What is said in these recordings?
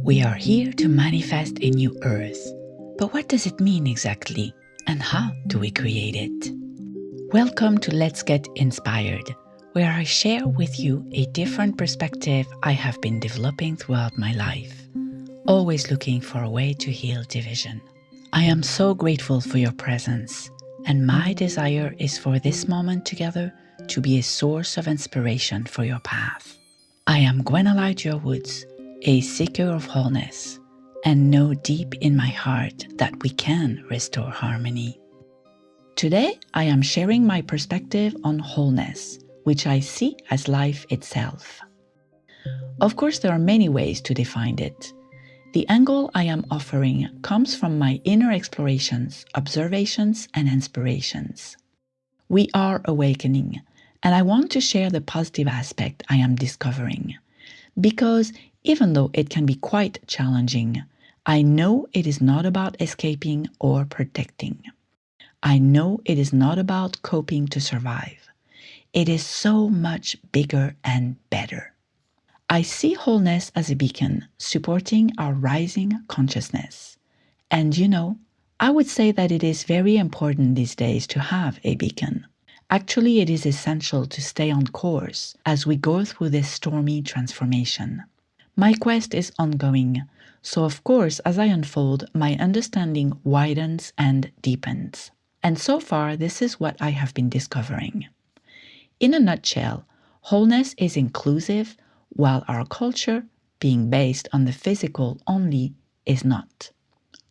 We are here to manifest a new earth. But what does it mean exactly? And how do we create it? Welcome to Let's Get Inspired, where I share with you a different perspective I have been developing throughout my life, always looking for a way to heal division. I am so grateful for your presence, and my desire is for this moment together to be a source of inspiration for your path. I am Gwenalide Woods, a seeker of wholeness, and know deep in my heart that we can restore harmony. Today, I am sharing my perspective on wholeness, which I see as life itself. Of course, there are many ways to define it. The angle I am offering comes from my inner explorations, observations, and inspirations. We are awakening, and I want to share the positive aspect I am discovering. Because even though it can be quite challenging, I know it is not about escaping or protecting. I know it is not about coping to survive. It is so much bigger and better. I see wholeness as a beacon supporting our rising consciousness. And I would say that it is very important these days to have a beacon. Actually, it is essential to stay on course as we go through this stormy transformation. My quest is ongoing, so of course, as I unfold, my understanding widens and deepens. And so far, this is what I have been discovering. In a nutshell, wholeness is inclusive, while our culture, being based on the physical only, is not.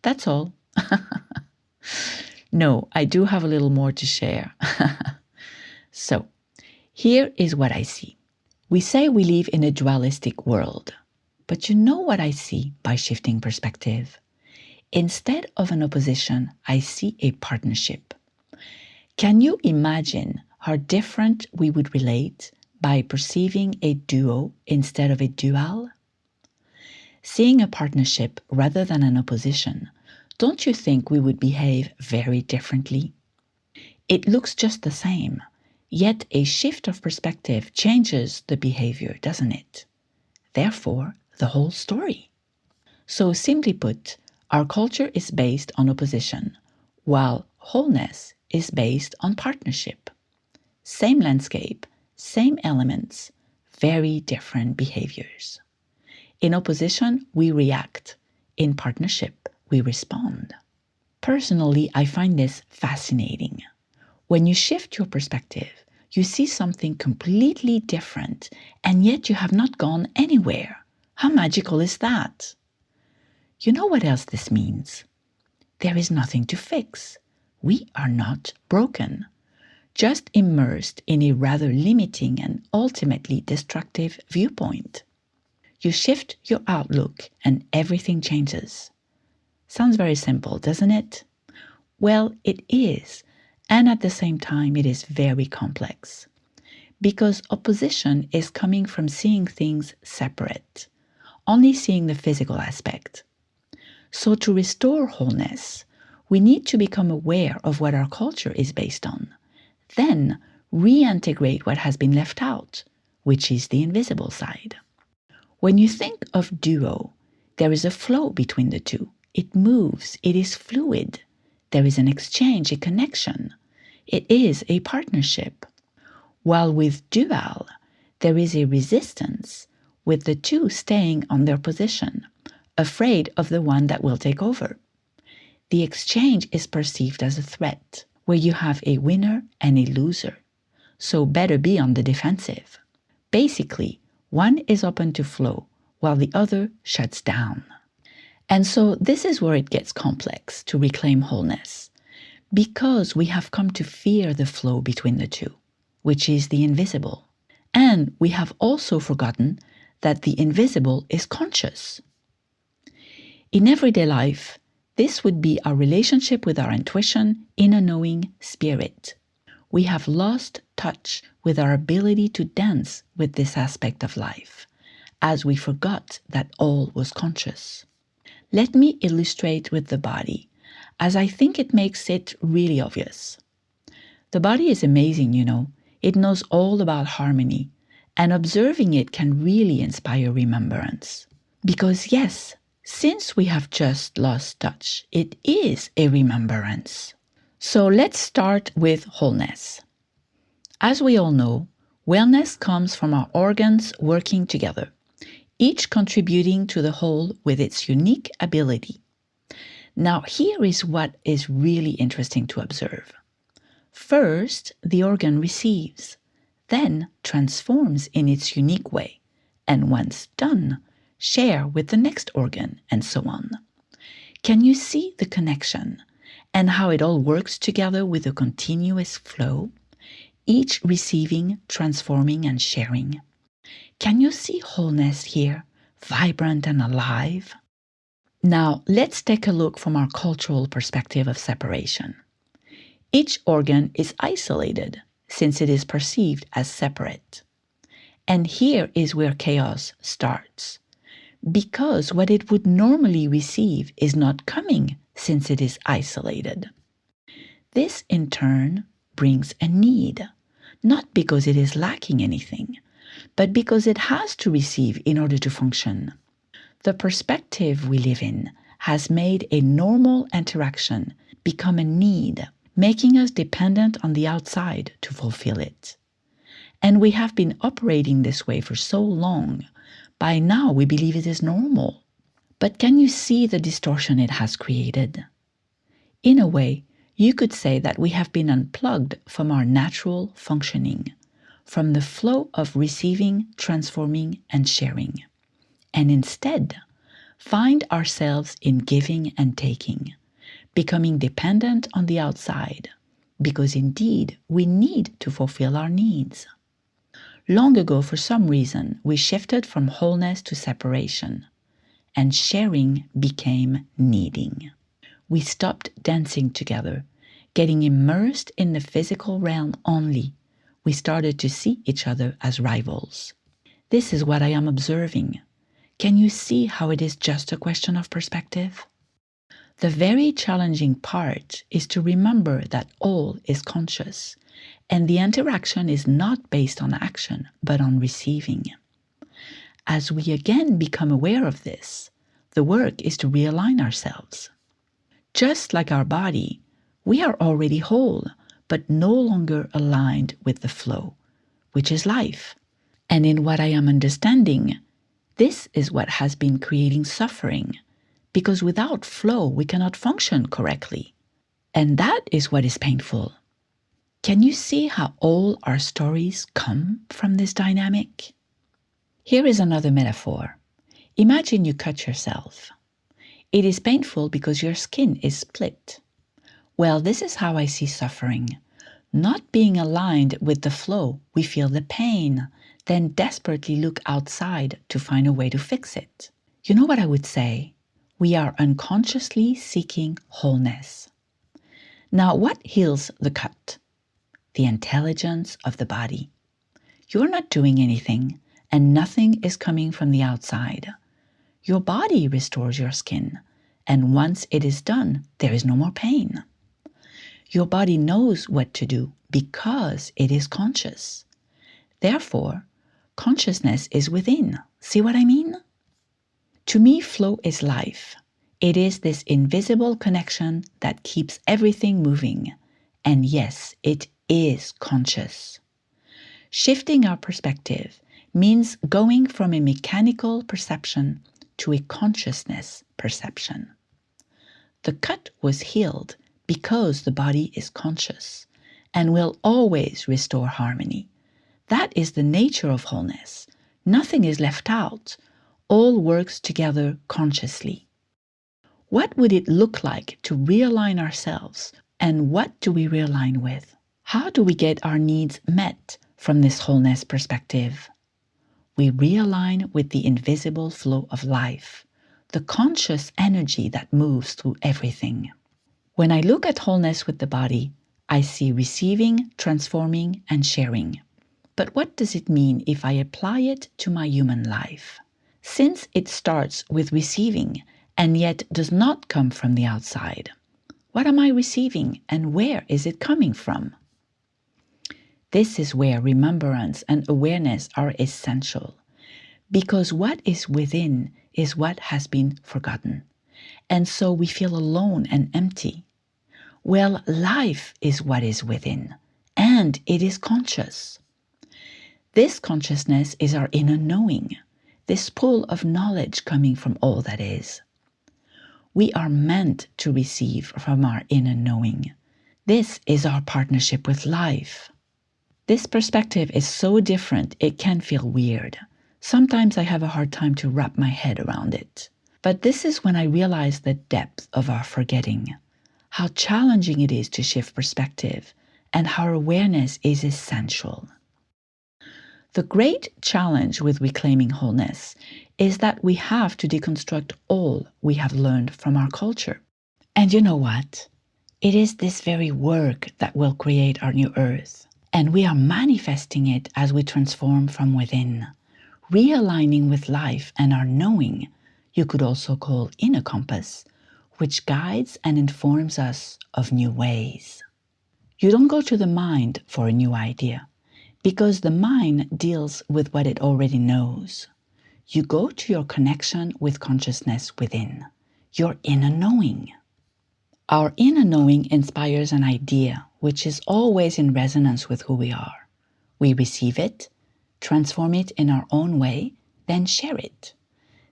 That's all. No, I do have a little more to share. So, here is what I see. We say we live in a dualistic world, but you know what I see by shifting perspective? Instead of an opposition, I see a partnership. Can you imagine how different we would relate by perceiving a duo instead of a dual? Seeing a partnership rather than an opposition, don't you think we would behave very differently? It looks just the same, yet a shift of perspective changes the behavior, doesn't it? Therefore, the whole story. So simply put, our culture is based on opposition, while wholeness is based on partnership. Same landscape, same elements, very different behaviors. In opposition, we react. In partnership, we respond. Personally, I find this fascinating. When you shift your perspective, you see something completely different, and yet you have not gone anywhere. How magical is that? You know what else this means? There is nothing to fix. We are not broken, just immersed in a rather limiting and ultimately destructive viewpoint. You shift your outlook and everything changes. Sounds very simple, doesn't it? Well, it is. And at the same time, it is very complex. Because opposition is coming from seeing things separate, only seeing the physical aspect. So to restore wholeness, we need to become aware of what our culture is based on. Then reintegrate what has been left out, which is the invisible side. When you think of duo, there is a flow between the two. It moves, it is fluid. There is an exchange, a connection. It is a partnership. While with dual, there is a resistance, with the two staying on their position, afraid of the one that will take over. The exchange is perceived as a threat, where you have a winner and a loser. So better be on the defensive. Basically, one is open to flow, while the other shuts down. And so this is where it gets complex to reclaim wholeness, because we have come to fear the flow between the two, which is the invisible. And we have also forgotten that the invisible is conscious. In everyday life, this would be our relationship with our intuition, inner knowing, spirit. We have lost touch with our ability to dance with this aspect of life, as we forgot that all was conscious. Let me illustrate with the body, as I think it makes it really obvious. The body is amazing, It knows all about harmony, and observing it can really inspire remembrance. Because yes, Since we have just lost touch, it is a remembrance. So let's start with wholeness. As we all know, wellness comes from our organs working together, each contributing to the whole with its unique ability. Now, here is what is really interesting to observe. First, the organ receives, then transforms in its unique way, and once done, share with the next organ, and so on. Can you see the connection and how it all works together with a continuous flow, each receiving, transforming, and sharing? Can you see wholeness here, vibrant and alive? Now, let's take a look from our cultural perspective of separation. Each organ is isolated since it is perceived as separate. And here is where chaos starts, because what it would normally receive is not coming since it is isolated. This, in turn, brings a need, not because it is lacking anything, but because it has to receive in order to function. The perspective we live in has made a normal interaction become a need, making us dependent on the outside to fulfill it. And we have been operating this way for so long, by now we believe it is normal. But can you see the distortion it has created? In a way, you could say that we have been unplugged from our natural functioning, from the flow of receiving, transforming, and sharing, and instead find ourselves in giving and taking, becoming dependent on the outside, because indeed we need to fulfill our needs. Long ago, for some reason, we shifted from wholeness to separation, and sharing became needing. We stopped dancing together, getting immersed in the physical realm only. We started to see each other as rivals. This is what I am observing. Can you see how it is just a question of perspective? The very challenging part is to remember that all is conscious, and the interaction is not based on action, but on receiving. As we again become aware of this, the work is to realign ourselves. Just like our body, we are already whole, but no longer aligned with the flow, which is life. And in what I am understanding, this is what has been creating suffering, because without flow, we cannot function correctly. And that is what is painful. Can you see how all our stories come from this dynamic? Here is another metaphor. Imagine you cut yourself. It is painful because your skin is split. Well, this is how I see suffering. Not being aligned with the flow, we feel the pain, then desperately look outside to find a way to fix it. You know what I would say? We are unconsciously seeking wholeness. Now, what heals the cut? The intelligence of the body. You're not doing anything, and nothing is coming from the outside. Your body restores your skin, and once it is done, there is no more pain. Your body knows what to do because it is conscious. Therefore, consciousness is within. See what I mean? To me, flow is life. It is this invisible connection that keeps everything moving. And yes, it is conscious. Shifting our perspective means going from a mechanical perception to a consciousness perception. The cut was healed because the body is conscious and will always restore harmony. That is the nature of wholeness. Nothing is left out. All works together consciously. What would it look like to realign ourselves, and what do we realign with? How do we get our needs met from this wholeness perspective? We realign with the invisible flow of life, the conscious energy that moves through everything. When I look at wholeness with the body, I see receiving, transforming, and sharing. But what does it mean if I apply it to my human life? Since it starts with receiving and yet does not come from the outside, what am I receiving and where is it coming from? This is where remembrance and awareness are essential, because what is within is what has been forgotten. And so we feel alone and empty. Well, life is what is within, and it is conscious. This consciousness is our inner knowing, this pool of knowledge coming from all that is. We are meant to receive from our inner knowing. This is our partnership with life. This perspective is so different it can feel weird. Sometimes I have a hard time to wrap my head around it. But this is when I realize the depth of our forgetting, how challenging it is to shift perspective, and how awareness is essential. The great challenge with reclaiming wholeness is that we have to deconstruct all we have learned from our culture. And you know what? It is this very work that will create our new earth. And we are manifesting it as we transform from within, realigning with life and our knowing, you could also call inner compass, which guides and informs us of new ways. You don't go to the mind for a new idea, because the mind deals with what it already knows. You go to your connection with consciousness within, your inner knowing. Our inner knowing inspires an idea which is always in resonance with who we are. We receive it, transform it in our own way, then share it.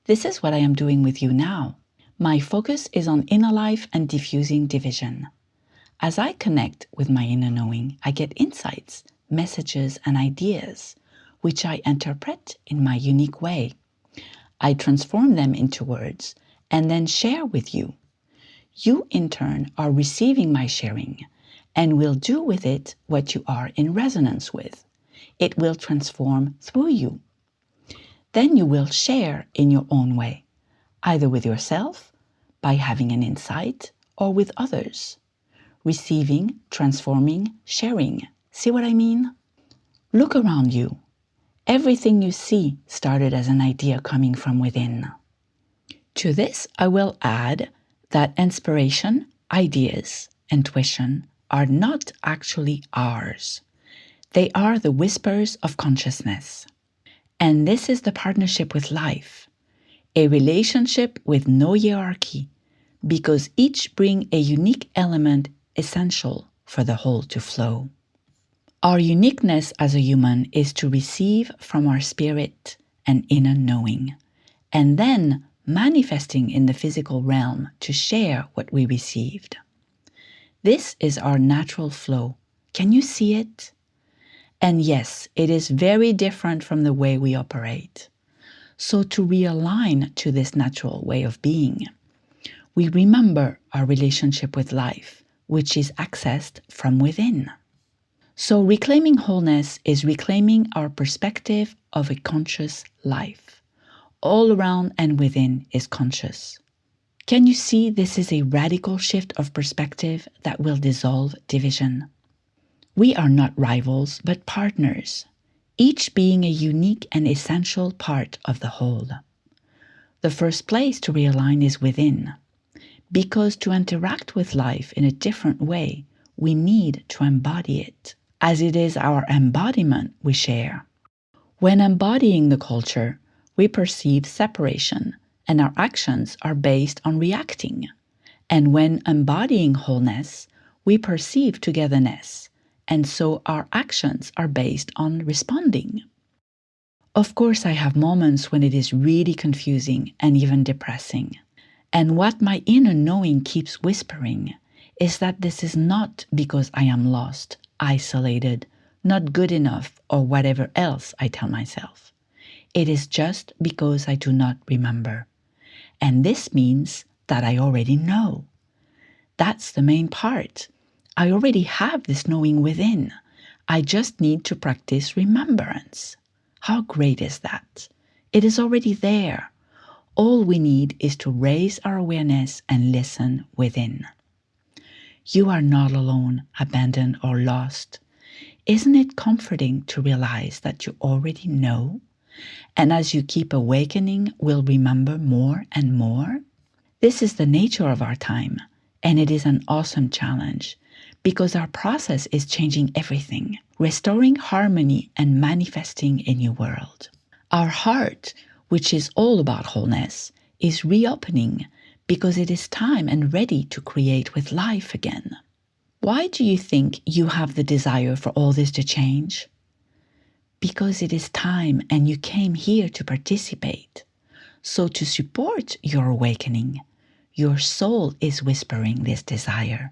This is what I am doing with you now. My focus is on inner life and diffusing division. As I connect with my inner knowing, I get insights, messages, and ideas, which I interpret in my unique way. I transform them into words and then share with you. You, in turn, are receiving my sharing and will do with it what you are in resonance with. It will transform through you. Then you will share in your own way, either with yourself, by having an insight, or with others. Receiving, transforming, sharing. See what I mean? Look around you. Everything you see started as an idea coming from within. To this, I will add that inspiration, ideas, intuition are not actually ours. They are the whispers of consciousness. And this is the partnership with life, a relationship with no hierarchy, because each bring a unique element essential for the whole to flow. Our uniqueness as a human is to receive from our spirit and inner knowing, and then manifesting in the physical realm to share what we received. This is our natural flow. Can you see it? And yes, it is very different from the way we operate. So to realign to this natural way of being, we remember our relationship with life, which is accessed from within. So reclaiming wholeness is reclaiming our perspective of a conscious life. All around and within is conscious. Can you see this is a radical shift of perspective that will dissolve division? We are not rivals, but partners, each being a unique and essential part of the whole. The first place to realign is within, because to interact with life in a different way, we need to embody it, as it is our embodiment we share. When embodying the culture, we perceive separation, and our actions are based on reacting. And when embodying wholeness, we perceive togetherness, and so our actions are based on responding. Of course, I have moments when it is really confusing and even depressing. And what my inner knowing keeps whispering is that this is not because I am lost, isolated, not good enough, or whatever else I tell myself. It is just because I do not remember. And this means that I already know. That's the main part. I already have this knowing within. I just need to practice remembrance. How great is that? It is already there. All we need is to raise our awareness and listen within. You are not alone, abandoned, or lost. Isn't it comforting to realize that you already know? And as you keep awakening, will remember more and more? This is the nature of our time, and it is an awesome challenge, because our process is changing everything, restoring harmony and manifesting a new world. Our heart, which is all about wholeness, is reopening because it is time and ready to create with life again. Why do you think you have the desire for all this to change? Because it is time and you came here to participate. So to support your awakening, your soul is whispering this desire.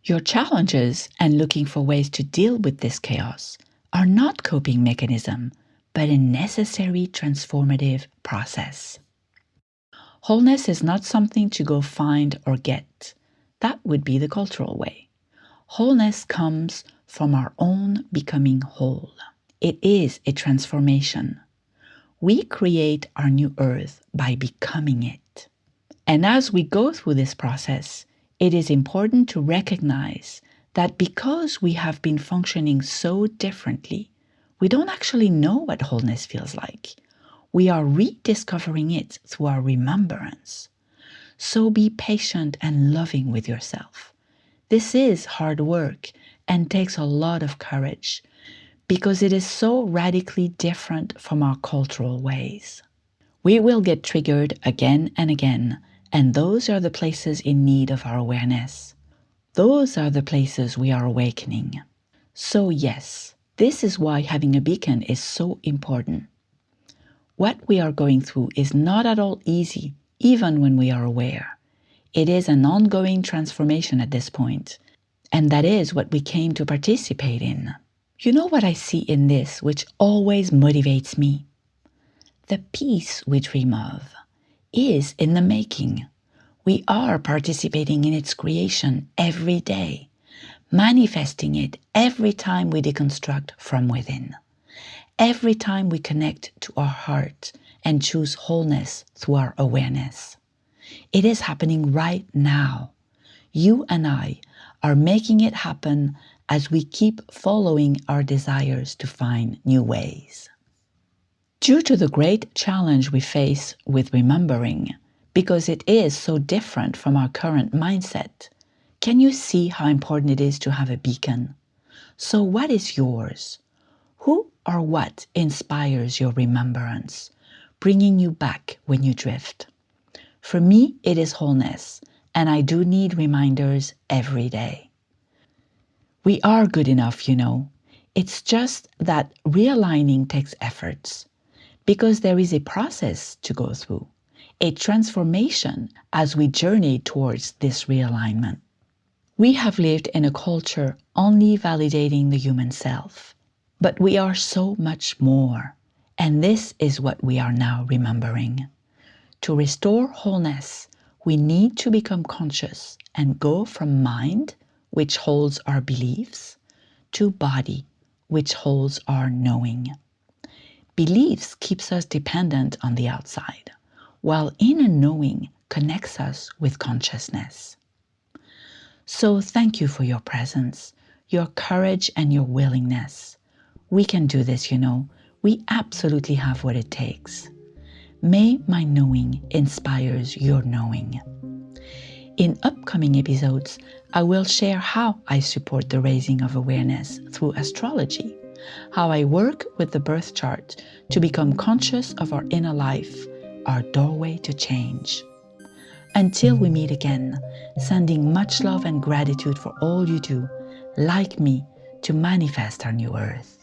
Your challenges and looking for ways to deal with this chaos are not coping mechanism, but a necessary transformative process. Wholeness is not something to go find or get. That would be the cultural way. Wholeness comes from our own becoming whole. It is a transformation. We create our new earth by becoming it. And as we go through this process, it is important to recognize that because we have been functioning so differently, we don't actually know what wholeness feels like. We are rediscovering it through our remembrance. So be patient and loving with yourself. This is hard work and takes a lot of courage because it is so radically different from our cultural ways. We will get triggered again and again, and those are the places in need of our awareness. Those are the places we are awakening. So yes, this is why having a beacon is so important. What we are going through is not at all easy, even when we are aware. It is an ongoing transformation at this point, and that is what we came to participate in. You know what I see in this, which always motivates me? The peace we dream of is in the making. We are participating in its creation every day, manifesting it every time we deconstruct from within, every time we connect to our heart and choose wholeness through our awareness. It is happening right now. You and I are making it happen as we keep following our desires to find new ways. Due to the great challenge we face with remembering, because it is so different from our current mindset, can you see how important it is to have a beacon? So what is yours? Who or what inspires your remembrance, bringing you back when you drift? For me, it is wholeness, and I do need reminders every day. We are good enough, you know. It's just that realigning takes efforts, because there is a process to go through, a transformation as we journey towards this realignment. We have lived in a culture only validating the human self, but we are so much more, and this is what we are now remembering. To restore wholeness, we need to become conscious and go from mind, which holds our beliefs, to body, which holds our knowing. Beliefs keeps us dependent on the outside, while inner knowing connects us with consciousness. So thank you for your presence, your courage, and your willingness. We can do this, you know. We absolutely have what it takes. May my knowing inspires your knowing. In upcoming episodes, I will share how I support the raising of awareness through astrology, how I work with the birth chart to become conscious of our inner life, our doorway to change. Until we meet again, sending much love and gratitude for all you do, like me, to manifest our new earth.